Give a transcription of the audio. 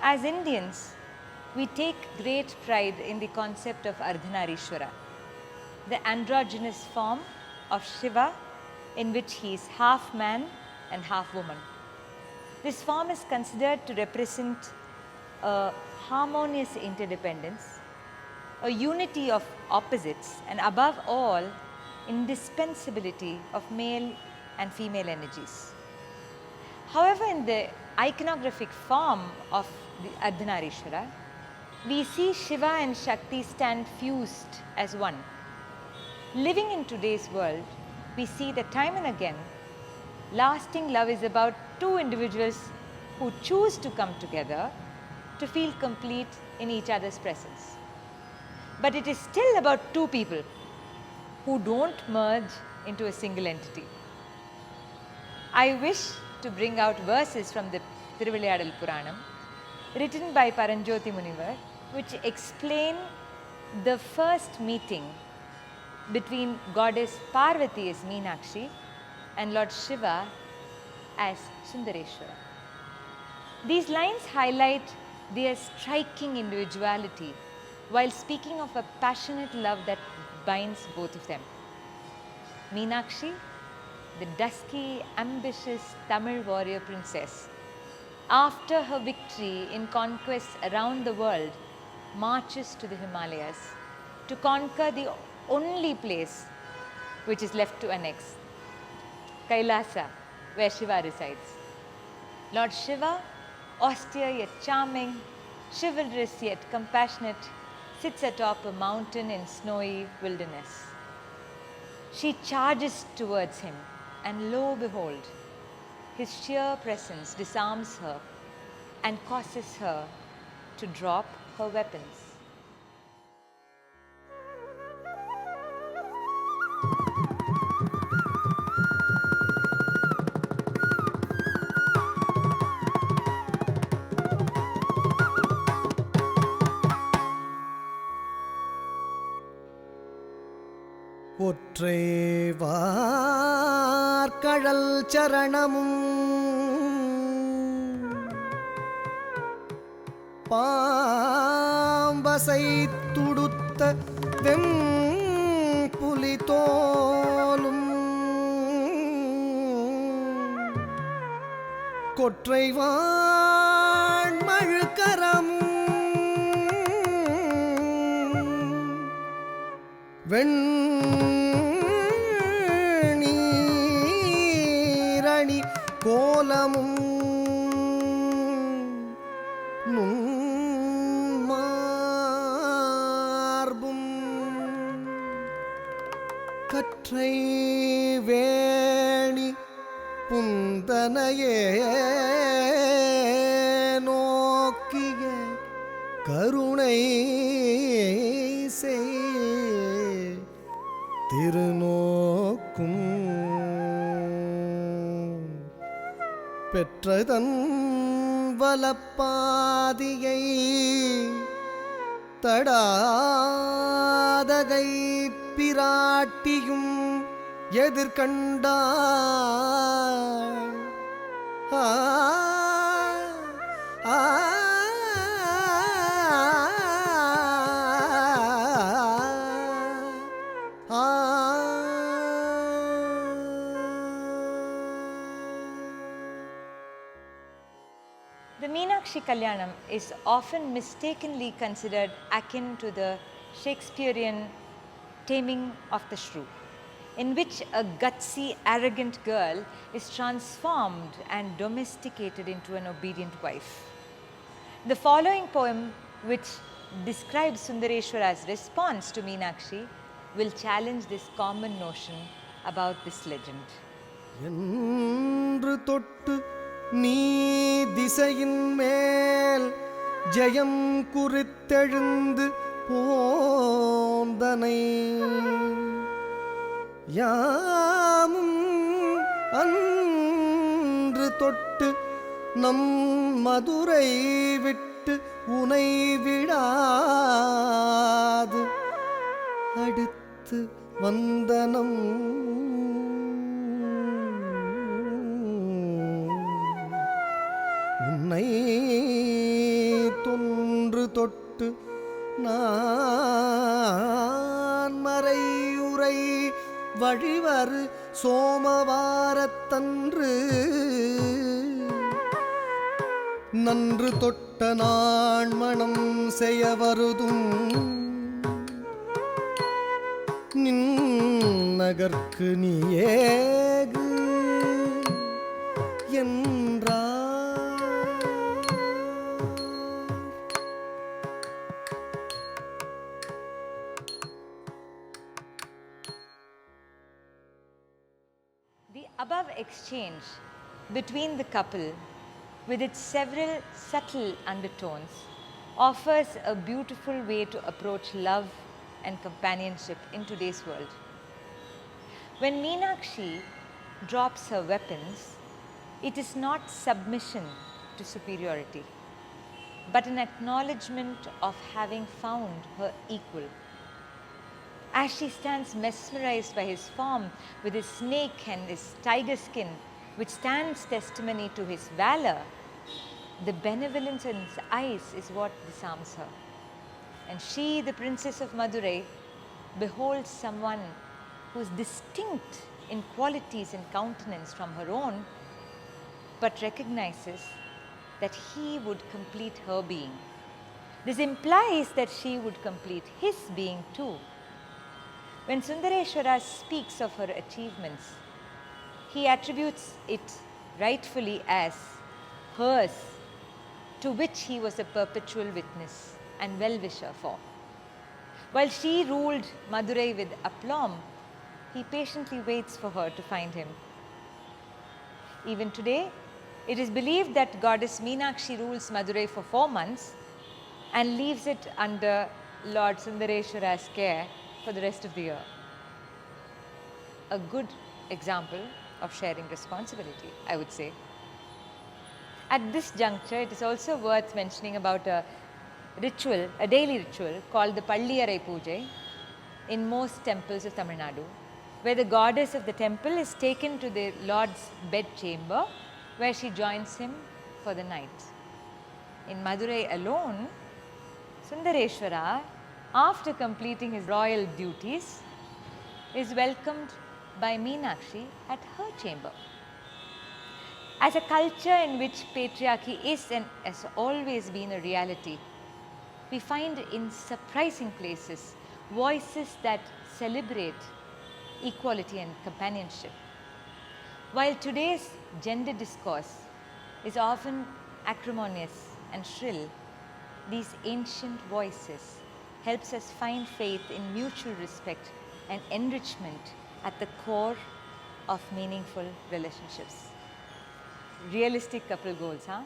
As Indians, we take great pride in the concept of Ardhanarishwara, the androgynous form of Shiva in which he is half man and half woman. This form is considered to represent a harmonious interdependence, a unity of opposites, and above all, indispensability of male and female energies. However, in the iconographic form of the Ardhanarishwara, we see Shiva and Shakti stand fused as one. Living in today's world, we see that time and again, lasting love is about two individuals who choose to come together to feel complete in each other's presence. But it is still about two people who don't merge into a single entity. I wish to bring out verses from the Thiruvilayadal Puranam written by Paranjoti Munivar, which explain the first meeting between goddess Parvati as Meenakshi and Lord Shiva as Sundareshwara. These lines highlight their striking individuality while speaking of a passionate love that binds both of them. Meenakshi, the dusky, ambitious Tamil warrior princess, after her victory in conquests around the world, marches to the Himalayas to conquer the only place which is left to annex, Kailasa, where Shiva resides. Lord Shiva, austere yet charming, chivalrous yet compassionate, sits atop a mountain in snowy wilderness. She charges towards him, and lo behold, his sheer presence disarms her and causes her to drop her weapons. ஒற்றைவார்கழல் சரணமும் பாம்பசை துடுத்த வெம்புலி தோலும் கொற்றைவான் மழுக்கரமும் வெண்ணீரணி கோலமும் நுண்மார்பும் கற்றை வேணி புந்தனையே நோக்கிய கருணை செய் திருநோக்கும் பெற்றதன் வலப்பாதியை தடாதகை பிராட்டியும் எதிர்கண்டாள். ஆ ஆ The Meenakshi Kalyanam is often mistakenly considered akin to the Shakespearean Taming of the Shrew, in which a gutsy, arrogant girl is transformed and domesticated into an obedient wife. The following poem, which describes Sundareshwara's response to Meenakshi, will challenge this common notion about this legend. என்று தொட்டு நீ திசையின் மேல் ஜெயம் குறித்தெழுந்து போந்தனை யாமும் அன்று தொட்டு நம் மதுரை விட்டு உனை விடாது அடுத்து வந்தனம் உன்னை தொன்று தொட்டு நான் மறையுறை வழிவரு சோமவாரத்தன்று நன்று தொட்ட நான் மணம் செய்ய வருதும் நின் நகர்க்கு நீயேகு என்றார். The above exchange between the couple, with its several subtle undertones, offers a beautiful way to approach love and companionship in today's world. When Meenakshi drops her weapons, it is not submission to superiority, but an acknowledgement of having found her equal. As she stands mesmerized by his form with his snake and his tiger skin, which stands testimony to his valor, the benevolence in his eyes is what disarms her. And she, the princess of Madurai, beholds someone who is distinct in qualities and countenance from her own, but recognizes that he would complete her being. This implies that she would complete his being too. When Sundareshwara speaks of her achievements, he attributes it rightfully as hers, to which he was a perpetual witness and well-wisher for. While she ruled Madurai with aplomb, he patiently waits for her to find him. Even today, it is believed that goddess Meenakshi rules Madurai for 4 months and leaves it under Lord Sundareshwara's care for the rest of the year. A good example of sharing responsibility, I would say. At this juncture, it is also worth mentioning about a ritual, a daily ritual called the Palliyarai Pujai in most temples of Tamil Nadu, where the goddess of the temple is taken to the Lord's bed chamber, where she joins him for the night. In Madurai alone, Sundareshwara, after completing his royal duties, is welcomed by Meenakshi at her chamber. As a culture in which patriarchy is and has always been a reality, we find in surprising places voices that celebrate equality and companionship. While today's gender discourse is often acrimonious and shrill, these ancient voices helps us find faith in mutual respect and enrichment at the core of meaningful relationships. Realistic couple goals, huh?